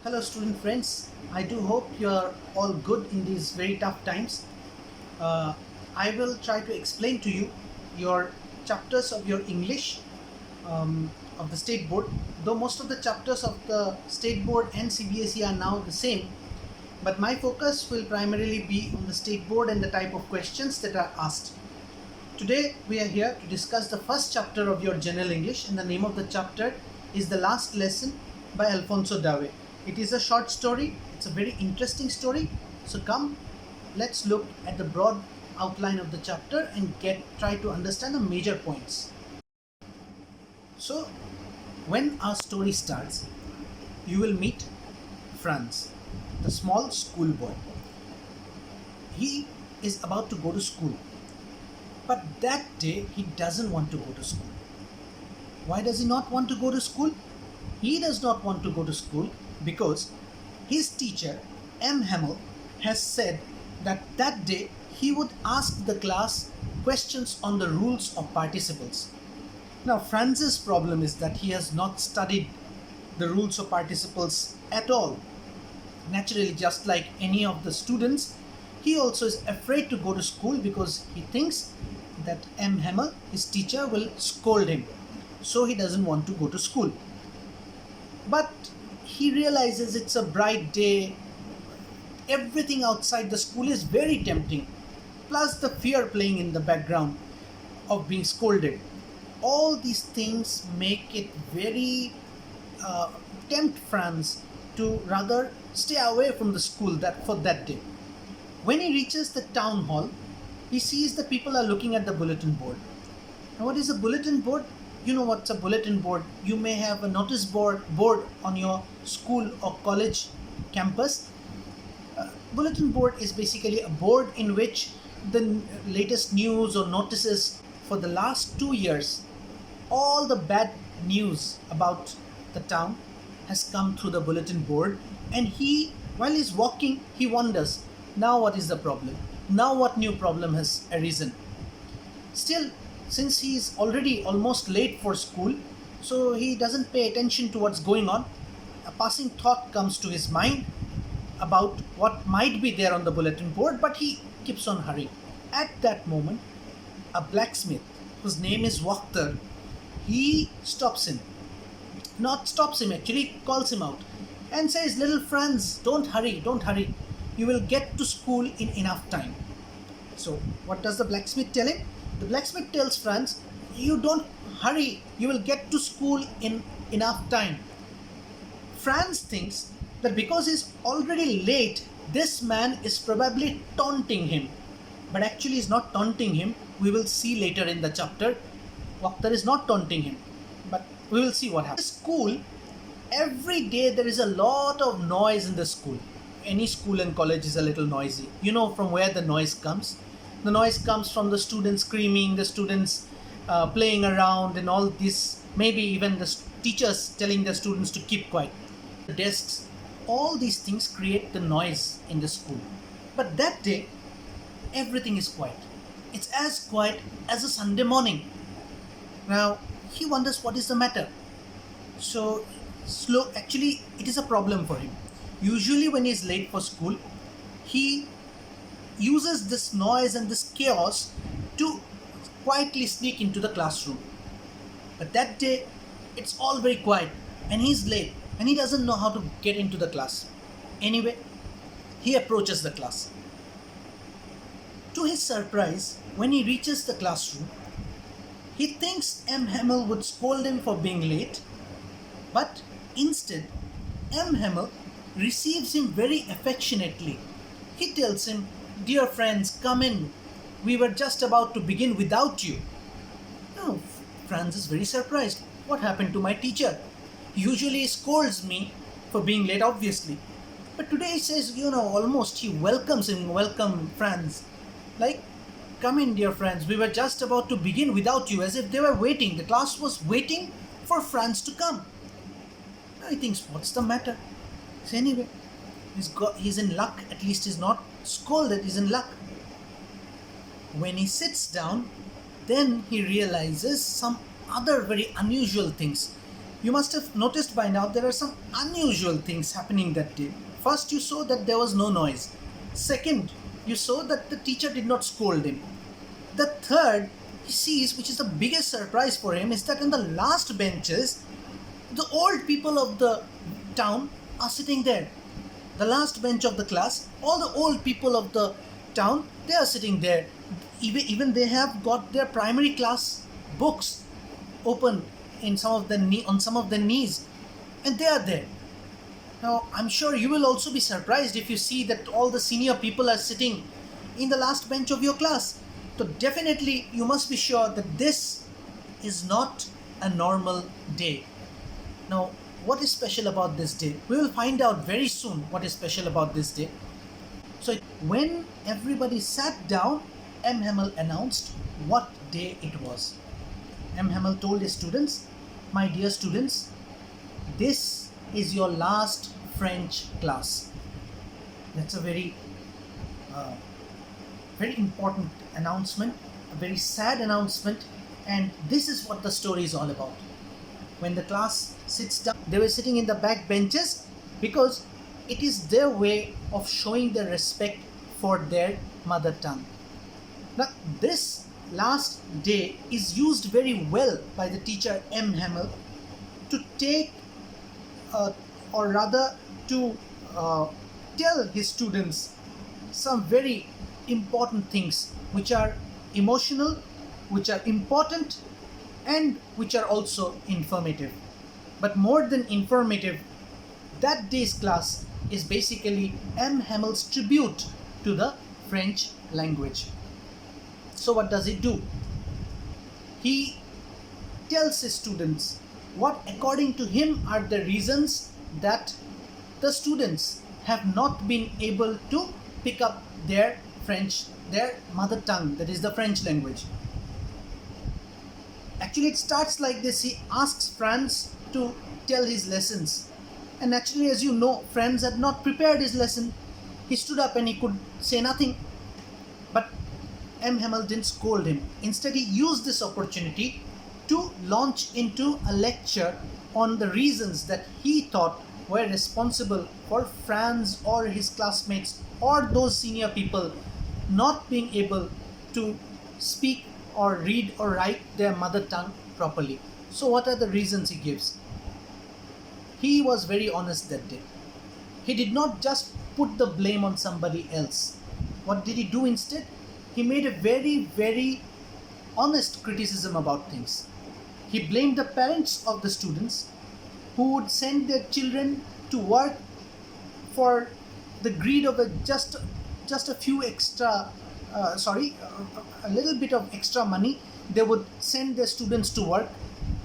Hello student friends, I do hope you are all good in these very tough times. Uh, I will try to explain to you your chapters of your English of the state board. Though most of the chapters of the state board and CBSE are now the same, but my focus will primarily be on the state board and the type of questions that are asked. Today we are here to discuss the first chapter of your general English, and the name of the chapter is The Last Lesson by Alfonso Dave. It is a short story, it's a very interesting story. So come, let's look at the broad outline of the chapter and try to understand the major points. So when our story starts, you will meet Franz, the small schoolboy. He is about to go to school, but that day he doesn't want to go to school. Why does he not want to go to school? He does not want to go to school because his teacher, M. Hamel, has said that day he would ask the class questions on the rules of participles. Now, Franz's problem is that he has not studied the rules of participles at all. Naturally, just like any of the students, he also is afraid to go to school because he thinks that M. Hamel, his teacher, will scold him. So he doesn't want to go to school. But he realizes it's a bright day. Everything outside the school is very tempting. Plus the fear playing in the background of being scolded. All these things make it very tempt Franz to rather stay away from the school for that day. When he reaches the town hall, he sees the people are looking at the bulletin board. Now, what is a bulletin board? You know what's a bulletin board. You may have a notice board on your school or college campus. Bulletin board is basically a board in which the latest news or notices for the last 2 years, all the bad news about the town has come through the bulletin board, and while he's walking, he wonders, now what is the problem? Now what new problem has arisen? Still, since he is already almost late for school, so he doesn't pay attention to what's going on. A passing thought comes to his mind about what might be there on the bulletin board, but he keeps on hurrying. At that moment, a blacksmith, whose name is Wachter, he stops him. Not stops him, actually calls him out and says, "Little Franz, don't hurry. You will get to school in enough time." So what does the blacksmith tell him? The blacksmith tells Franz, "You don't hurry, you will get to school in enough time." Franz thinks that because he's already late, this man is probably taunting him. But actually he's not taunting him. We will see later in the chapter. Wachter is not taunting him. But we will see what happens. In school, every day there is a lot of noise in the school. Any school and college is a little noisy. You know from where the noise comes. The noise comes from the students screaming, the students playing around and all this. Maybe even the teachers telling the students to keep quiet. The desks, all these things create the noise in the school. But that day, everything is quiet. It's as quiet as a Sunday morning. Now, he wonders what is the matter. So, actually, it is a problem for him. Usually when he is late for school, he uses this noise and this chaos to quietly sneak into the classroom. But that day, it's all very quiet and he's late and he doesn't know how to get into the class. Anyway, he approaches the class. To his surprise, when he reaches the classroom, he thinks M. Hamel would scold him for being late, but instead, M. Hamel receives him very affectionately. He tells him, "Dear friends, come in. We were just about to begin without you." Oh, Franz is very surprised. What happened to my teacher? Usually he scolds me for being late, obviously. But today he says, almost he welcomes him. "Welcome, Franz. Like, come in, dear friends. We were just about to begin without you," as if they were waiting. The class was waiting for Franz to come. Now he thinks, what's the matter? So anyway, he's in luck. At least he's not scolded, he's in luck. When he sits down, then he realizes some other very unusual things. You must have noticed by now there are some unusual things happening that day. First, you saw that there was no noise. Second, you saw that the teacher did not scold him. The third he sees, which is the biggest surprise for him, is that in the last benches, the old people of the town are sitting there. The last bench of the class, all the old people of the town, they are sitting there. Even they have got their primary class books open in on some of their knees, and they are there. Now, I'm sure you will also be surprised if you see that all the senior people are sitting in the last bench of your class. So definitely you must be sure that this is not a normal day. Now, what is special about this day? We will find out very soon what is special about this day. So when everybody sat down, M. Hamel announced what day it was. M. Hamel told his students, "My dear students, this is your last French class." That's a very important announcement, a very sad announcement, and this is what the story is all about. When the class sits down, they were sitting in the back benches because it is their way of showing their respect for their mother tongue. Now, this last day is used very well by the teacher M. Hamel to take, or rather to tell his students some very important things which are emotional, which are important, and which are also informative. But more than informative, that day's class is basically M. Hamel's tribute to the French language. So what does he do? He tells his students what according to him are the reasons that the students have not been able to pick up their French, their mother tongue, that is the French language. Actually, it starts like this. He asks Franz to tell his lessons. And naturally, as you know, Franz had not prepared his lesson. He stood up and he could say nothing. But M. Hamel didn't scold him. Instead, he used this opportunity to launch into a lecture on the reasons that he thought were responsible for Franz or his classmates or those senior people not being able to speak or read or write their mother tongue properly. So what are the reasons he gives? He was very honest that day. He did not just put the blame on somebody else. What did he do instead? He made a very, very honest criticism about things. He blamed the parents of the students who would send their children to work for the greed of just a few extra, a little bit of extra money. They would send their students to work.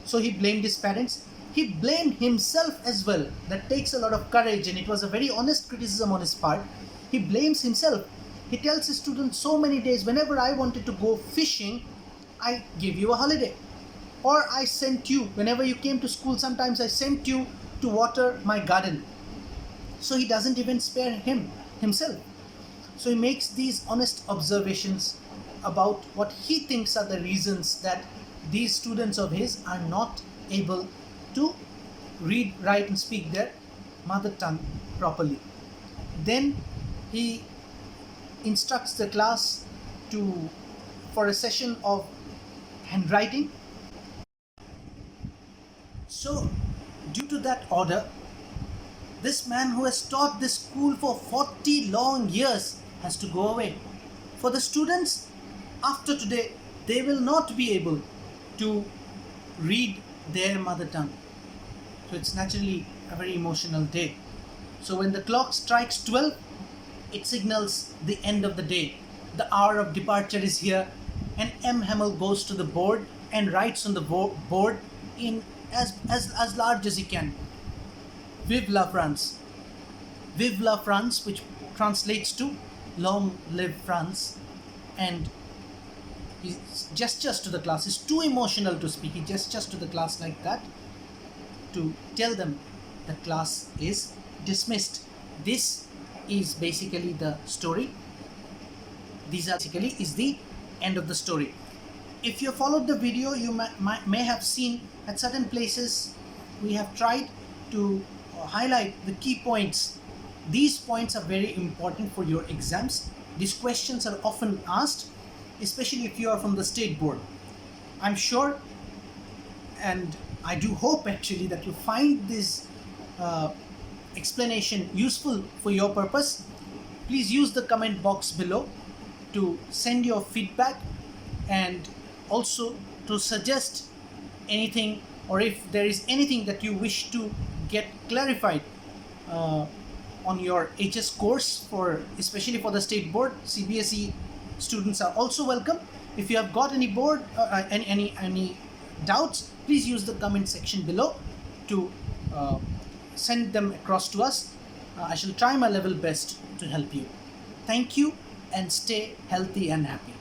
So he blamed his parents. He blamed himself as well. That takes a lot of courage, and it was a very honest criticism on his part. He blames himself. He tells his students so many days, whenever I wanted to go fishing, I gave you a holiday. Or I sent you, whenever you came to school, sometimes I sent you to water my garden. So he doesn't even spare himself. So he makes these honest observations about what he thinks are the reasons that these students of his are not able to read, write, and speak their mother tongue properly. Then he instructs the class for a session of handwriting. So, due to that order, this man who has taught this school for 40 long years has to go away. For the students, after today, they will not be able to read their mother tongue. So it's naturally a very emotional day. So when the clock strikes 12, it signals the end of the day. The hour of departure is here, and M. Hamel goes to the board and writes on the board in as large as he can, "Vive la France." "Vive la France," which translates to "Long live France." And he gestures to the class. It's too emotional to speak. He gestures to the class like that to tell them the class is dismissed. This is basically the story. These are basically is the end of the story. If you followed the video, you may have seen at certain places we have tried to highlight the key points. These points are very important for your exams. These questions are often asked, especially if you are from the state board. I'm sure, and I do hope actually, that you find this explanation useful for your purpose. Please use the comment box below to send your feedback, and also to suggest anything, or if there is anything that you wish to get clarified on your HS course, for especially for the state board. CBSE students are also welcome. If you have got any any doubts, please use the comment section below to send them across to us. I shall try my level best to help you. Thank you, and stay healthy and happy.